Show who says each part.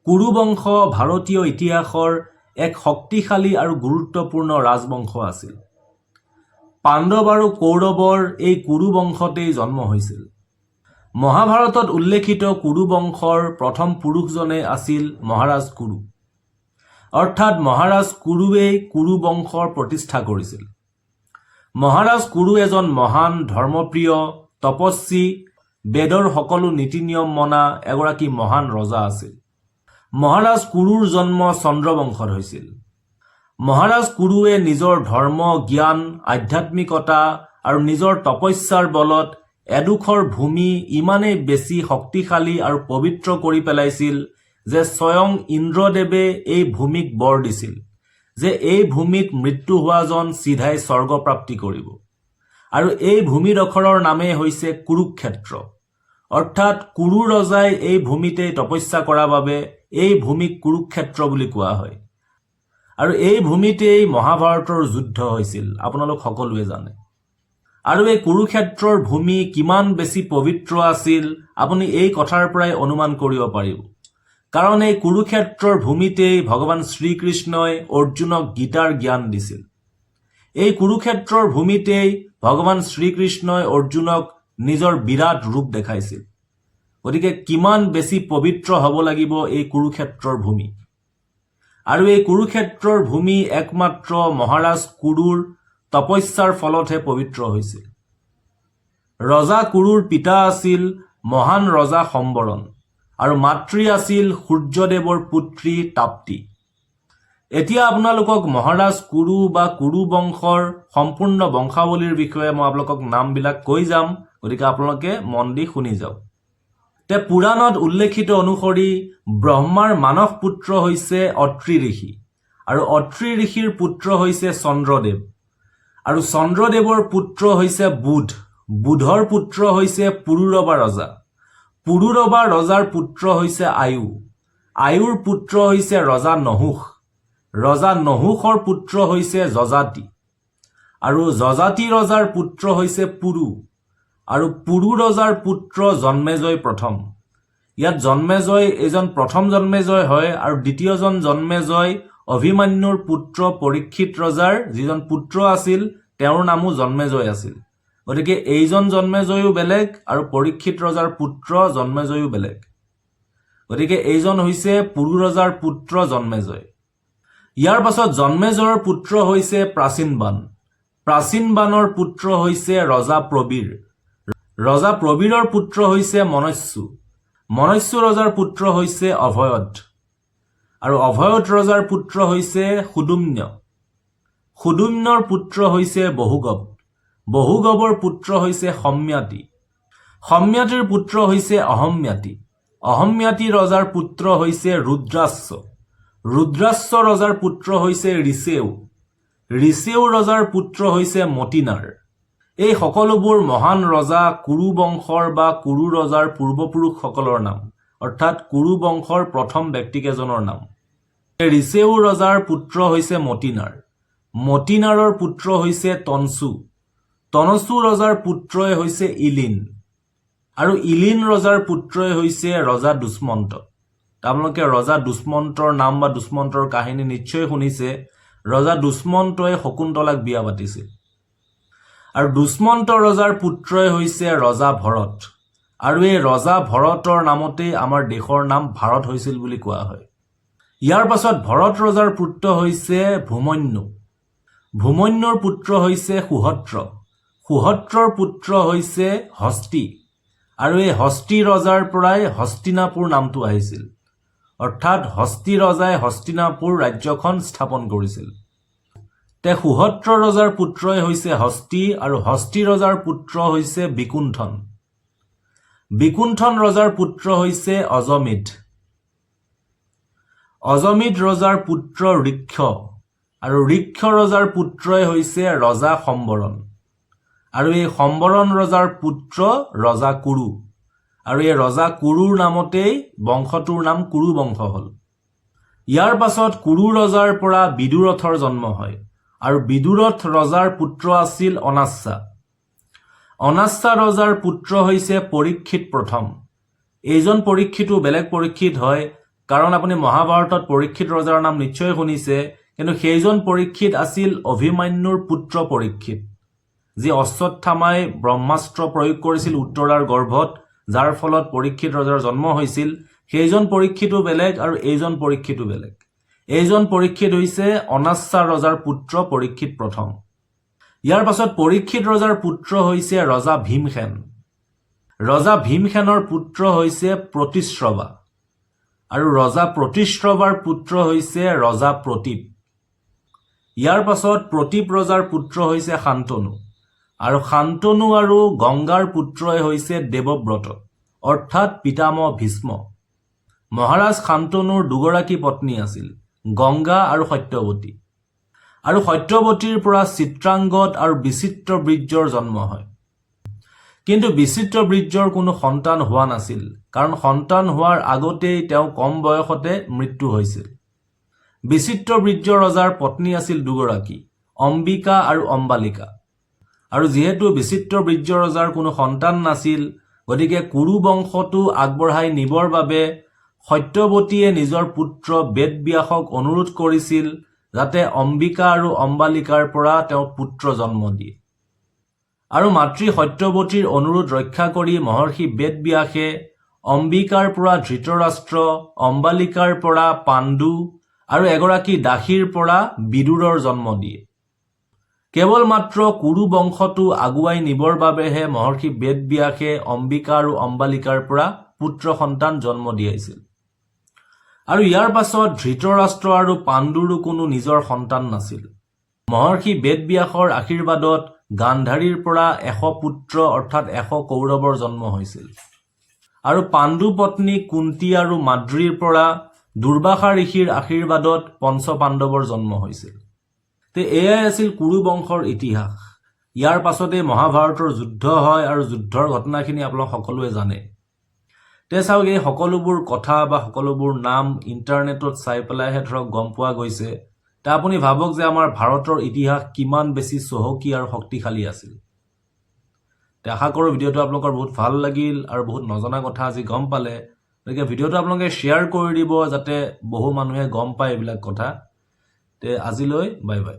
Speaker 1: কুৰু বংশ ভাৰতীয় ইতিহাসৰ এক শক্তিশালী আৰু গুৰুত্বপূৰ্ণ ৰাজবংশ আছিল। পাণ্ডৱ আৰু কৌৰৱৰ এই কুৰু বংশতেই জন্ম হৈছিল। মহাভাৰতত উল্লেখিত কুৰু বংশৰ প্ৰথম পুৰুষজনে আছিল মহাৰাজ কুৰু। অৰ্থাৎ মহাৰাজ কুৰুৱেই কুৰু বংশৰ প্ৰতিষ্ঠা কৰিছিল। মহাৰাজ কুৰু এজন মহান ধৰ্মপ্ৰিয় তপস্বী বেদৰ সকলো নীতি নিয়ম মনা এগৰাকী মহান ৰজা আছিল। মহাৰাজ কুৰুৰ জন্ম চন্দ্ৰবংশত হৈছিল। মহাৰাজ কুৰুৱে নিজৰ ধৰ্ম জ্ঞান আধ্যাত্মিকতা আৰু নিজৰ তপস্যাৰ বলত এডোখৰ ভূমি ইমানেই বেছি শক্তিশালী আৰু পবিত্ৰ কৰি পেলাইছিল যে স্বয়ং ইন্দ্ৰদেৱে এই ভূমিক বৰ দিছিল যে এই ভূমিত মৃত্যু হোৱাজন চিধাই স্বৰ্গপ্ৰাপ্তি কৰিব। আৰু এই ভূমিডোখৰৰ নামেই হৈছে কুৰুক্ষেত্ৰ। অৰ্থাৎ কুৰু ৰজাই এই ভূমিতেই তপস্যা কৰাৰ বাবে এই ভূমিক কুৰুক্ষেত্ৰ বুলি কোৱা হয়। আৰু এই ভূমিতেই মহাভাৰতৰ যুদ্ধ হৈছিল, আপোনালোক সকলোৱে জানে। আৰু এই কুৰুক্ষেত্ৰৰ ভূমি কিমান বেছি পবিত্ৰ আছিল আপুনি এই কথাৰ পৰাই অনুমান কৰিব পাৰিব। কাৰণ এই কুৰুক্ষেত্ৰৰ ভূমিতেই ভগৱান শ্ৰীকৃষ্ণই অৰ্জুনক গীতাৰ জ্ঞান দিছিল। এই কুৰুক্ষেত্ৰৰ ভূমিতেই ভগৱান শ্ৰীকৃষ্ণই অৰ্জুনক নিজৰ বিৰাট ৰূপ দেখাইছিল। গতিকে কিমান বেছি পবিত্ৰ হ'ব লাগিব এই কুৰুক্ষেত্ৰৰ ভূমি। আৰু এই কুৰুক্ষেত্ৰৰ ভূমি একমাত্ৰ মহাৰাজ কুৰুৰ তপস্যাৰ ফলতহে পবিত্ৰ হৈছিল। ৰজা কুৰুৰ পিতা আছিল মহান ৰজা সম্বৰণ আৰু মাতৃ আছিল সূৰ্যদেৱৰ পুত্ৰী তাপ্তি। এতিয়া আপোনালোকক মহাৰাজ কুৰু বা কুৰু বংশৰ সম্পূৰ্ণ বংশাৱলীৰ বিষয়ে মই আপোনালোকক নামবিলাক কৈ যাম, গতিকে আপোনালোকে মন দি শুনি যাওক। পুৰাণত উল্লেখিত অনুসৰি ব্ৰহ্মাৰ মানস পুত্ৰ হৈছে অত্ৰি ঋষি আৰু অত্ৰি ঋষিৰ পুত্ৰ হৈছে চন্দ্ৰদেৱ আৰু চন্দ্ৰদেৱৰ পুত্ৰ হৈছে বুধ। বুধৰ পুত্ৰ হৈছে পুৰুৰবা ৰজা। পুৰুৰবা ৰজাৰ পুত্ৰ হৈছে আয়ু। আয়ুৰ পুত্ৰ হৈছে ৰজা নহুষ। ৰজা নহুষৰ পুত্ৰ হৈছে যজাতি আৰু যজাতি ৰজাৰ পুত্ৰ হৈছে পুৰু আৰু পুৰু ৰজাৰ পুত্ৰ জন্মেজয় প্ৰথম। ইয়াত জন্মেজয় এজন প্ৰথম জন্মেজয় হয় আৰু দ্বিতীয়জন জন্মেজয় অভিমন্যুৰ পুত্ৰ পৰীক্ষিত ৰজাৰ যিজন পুত্ৰ আছিল তেওঁৰ নামো জন্মেজয় আছিল। গতিকে এইজন জন্মেজয়ো বেলেগ আৰু পৰীক্ষিত ৰজাৰ পুত্ৰ জন্মেজয়ো বেলেগ। গতিকে এইজন হৈছে পুৰু ৰজাৰ পুত্ৰ জন্মেজয়। ইয়াৰ পাছত জন্মেজয়ৰ পুত্ৰ হৈছে প্ৰাচীনবান। প্ৰাচীনবানৰ পুত্ৰ হৈছে ৰজা প্ৰবীৰ। ৰজা প্ৰবীৰৰ পুত্ৰ হৈছে মনস্যু। মনস্যু ৰজাৰ পুত্ৰ হৈছে অভয়ত আৰু অভয়ত ৰজাৰ পুত্ৰ হৈছে সুদুম্ন। সুদুম্নৰ পুত্ৰ হৈছে বহুগৱ। বহুগৱৰ পুত্ৰ হৈছে সম্যাতি। সম্যাতিৰ পুত্ৰ হৈছে অহম্যাতি। অহম্যাতি ৰজাৰ পুত্ৰ হৈছে ৰুদ্ৰাশ্ব। ৰুদ্ৰাশ্ব ৰজাৰ পুত্ৰ হৈছে ঋষেউ। ঋষেউ ৰজাৰ পুত্ৰ হৈছে মতিনাৰ। এই সকলোবোৰ মহান ৰজা কুৰু বংশৰ বা কুৰু ৰজাৰ পূৰ্বপুৰুষসকলৰ নাম, অৰ্থাৎ কুৰু বংশৰ প্ৰথম ব্যক্তিকেইজনৰ নাম। ঋষেউ ৰজাৰ পুত্ৰ হৈছে মতিনাৰ। মতিনাৰৰ পুত্ৰ হৈছে তনচু। তনচু ৰজাৰ পুত্ৰই হৈছে ইলিন আৰু ইলিন ৰজাৰ পুত্ৰই হৈছে ৰজা দুষ্মন্ত। আপোনালোকে ৰজা দুষ্মন্তৰ নাম বা দুষ্মন্তৰ কাহিনী নিশ্চয় শুনিছে। ৰজা দুষ্মন্তই শকুন্তলাক বিয়া পাতিছিল আৰু দুষ্মন্ত ৰজাৰ পুত্ৰই হৈছে ৰজা ভৰত আৰু এই ৰজা ভৰতৰ নামতেই আমাৰ দেশৰ নাম ভাৰত হৈছিল বুলি কোৱা হয়। ইয়াৰ পাছত ভৰত ৰজাৰ পুত্ৰ হৈছে ভূমন্যু। ভূমন্যুৰ পুত্ৰ হৈছে সুহত্ৰ। সুহত্ৰৰ পুত্ৰ হৈছে হস্তি আৰু এই হস্তি ৰজাৰ পৰাই হস্তিনাপুৰ নামটো আহিছিল। অৰ্থাৎ হস্তি ৰজাই হস্তিনাপুৰ ৰাজ্যখন স্থাপন কৰিছিল। সুহত্ৰ ৰজাৰ পুত্ৰই হৈছে হস্তি আৰু হস্তি ৰজাৰ পুত্ৰ হৈছে বিকুণ্ঠন। বিকুণ্ঠন ৰজাৰ পুত্ৰ হৈছে অজমিত। অজমিত ৰজাৰ পুত্ৰ ঋক্ষ আৰু ঋক্ষ ৰজাৰ পুত্ৰই হৈছে ৰজা সম্বৰণ আৰু এই সম্বৰণ ৰজাৰ পুত্ৰ ৰজা কুৰু আৰু এই ৰজা কুৰুৰ নামতেই বংশটোৰ নাম কুৰু বংশ হ'ল। ইয়াৰ পাছত কুৰু ৰজাৰ পৰা বিদুৰথৰ জন্ম হয় আৰু বিদুৰথ ৰজাৰ পুত্ৰ আছিল অনাস্যা। অনাস্যা ৰজাৰ পুত্ৰ হৈছে পৰীক্ষিত প্ৰথম। এইজন পৰীক্ষিতো বেলেগ পৰীক্ষিত হয়। কাৰণ আপুনি মহাভাৰতত পৰীক্ষিত ৰজাৰ নাম নিশ্চয় শুনিছে, কিন্তু সেইজন পৰীক্ষিত আছিল অভিমন্যুৰ পুত্ৰ পৰীক্ষিত, যি অশ্বত্থামাই ব্ৰহ্মাস্ত্ৰ প্ৰয়োগ কৰিছিল উত্তৰাৰ গৰ্ভত, যাৰ ফলত পৰীক্ষিত ৰজাৰ জন্ম হৈছিল। সেইজন পৰীক্ষিতো বেলেগ আৰু এইজন পৰীক্ষিতো বেলেগ। এইজন পৰীক্ষিত হৈছে অনাস্যাৰ ৰজাৰ পুত্ৰ পৰীক্ষিত প্ৰথম। ইয়াৰ পাছত পৰীক্ষিত ৰজাৰ পুত্ৰ হৈছে ৰজা ভীমসেন। ৰজা ভীমসেনৰ পুত্ৰ হৈছে প্ৰতিশ্ৰৱা আৰু ৰজা প্ৰতিশ্ৰৱাৰ পুত্ৰ হৈছে ৰজা প্ৰতীপ। ইয়াৰ পাছত প্ৰতীপ ৰজাৰ পুত্ৰ হৈছে শান্তনু, আৰু শান্তনু আৰু গংগাৰ পুত্ৰই হৈছে দেৱব্ৰত, অৰ্থাৎ পিতামহ ভীষ্ম। মহাৰাজ শান্তনুৰ দুগৰাকী পত্নী আছিল, গংগা আৰু সত্যৱতী। আৰু সত্যৱতীৰ পৰা চিত্ৰাংগদ আৰু বিচিত্ৰ বীৰ্যৰ জন্ম হয়। কিন্তু বিচিত্ৰ বীৰ্যৰ কোনো সন্তান হোৱা নাছিল, কাৰণ সন্তান হোৱাৰ আগতেই তেওঁ কম বয়সতে মৃত্যু হৈছিল। বিচিত্ৰ বীৰ্য ৰজাৰ পত্নী আছিল দুগৰাকী, অম্বিকা আৰু অম্বালিকা। আৰু যিহেতু বিচিত্ৰ বীৰ্য ৰজাৰ কোনো সন্তান নাছিল, গতিকে কুৰু বংশটো আগবঢ়াই নিবৰ বাবে সত্যৱতীয়ে নিজৰ পুত্ৰ বেদব্যাসক অনুৰোধ কৰিছিল যাতে অম্বিকা আৰু অম্বালিকাৰ পৰা তেওঁ পুত্ৰ জন্ম দিয়ে। আৰু মাতৃ সত্যৱতীৰ অনুৰোধ ৰক্ষা কৰি মহৰ্ষি বেদব্যাসে অম্বিকাৰ পৰা ধৃতৰাষ্ট্ৰ, অম্বালিকাৰ পৰা পাণ্ডু আৰু এগৰাকী দাসীৰ পৰা বিদুৰৰ জন্ম দিয়ে। কেৱল মাত্ৰ কুৰু বংশটো আগুৱাই নিবৰ বাবেহে মহৰ্ষি বেদব্যাসে অম্বিকা আৰু অম্বালিকাৰ পৰা পুত্ৰ সন্তান জন্ম দিয়াইছিল। আৰু ইয়াৰ পাছত ধৃতৰাষ্ট্ৰ আৰু পাণ্ডুৰো কোনো নিজৰ সন্তান নাছিল। মহৰ্ষি বেদব্যাসৰ আশীৰ্বাদত গান্ধাৰীৰ পৰা 100 পুত্ৰ অৰ্থাৎ 100 কৌৰৱৰ জন্ম হৈছিল। আৰু পাণ্ডু পত্নী কুন্তি আৰু মাদ্ৰীৰ পৰা দুৰ্বাসা ঋষিৰ আশীৰ্বাদত পঞ্চ পাণ্ডৱৰ জন্ম হৈছিল। এয়াই আছিল কুৰু বংশৰ ইতিহাস। ইয়াৰ পাছতে মহাভাৰতৰ যুদ্ধ হয় আৰু যুদ্ধৰ ঘটনাখিনি আপোনালোক সকলোৱে জানে। চাওক, এই সকলোবোৰ কথা বা সকলোবোৰ নাম ইণ্টাৰনেটত চাই পেলাইহে ধৰক গম পোৱা গৈছে। আপুনি ভাবক যে আমাৰ ভাৰতৰ ইতিহাস কিমান বেছি চহকী আৰু শক্তিশালী আছিল। আশা কৰোঁ ভিডিঅ'টো আপোনালোকৰ বহুত ভাল লাগিল আৰু বহুত নজনা কথা আজি গম পালে। গতিকে ভিডিঅ'টো আপোনালোকে শ্বেয়াৰ কৰি দিব যাতে বহু মানুহে গম পায় এইবিলাক কথা। আজিলৈ বাই বাই।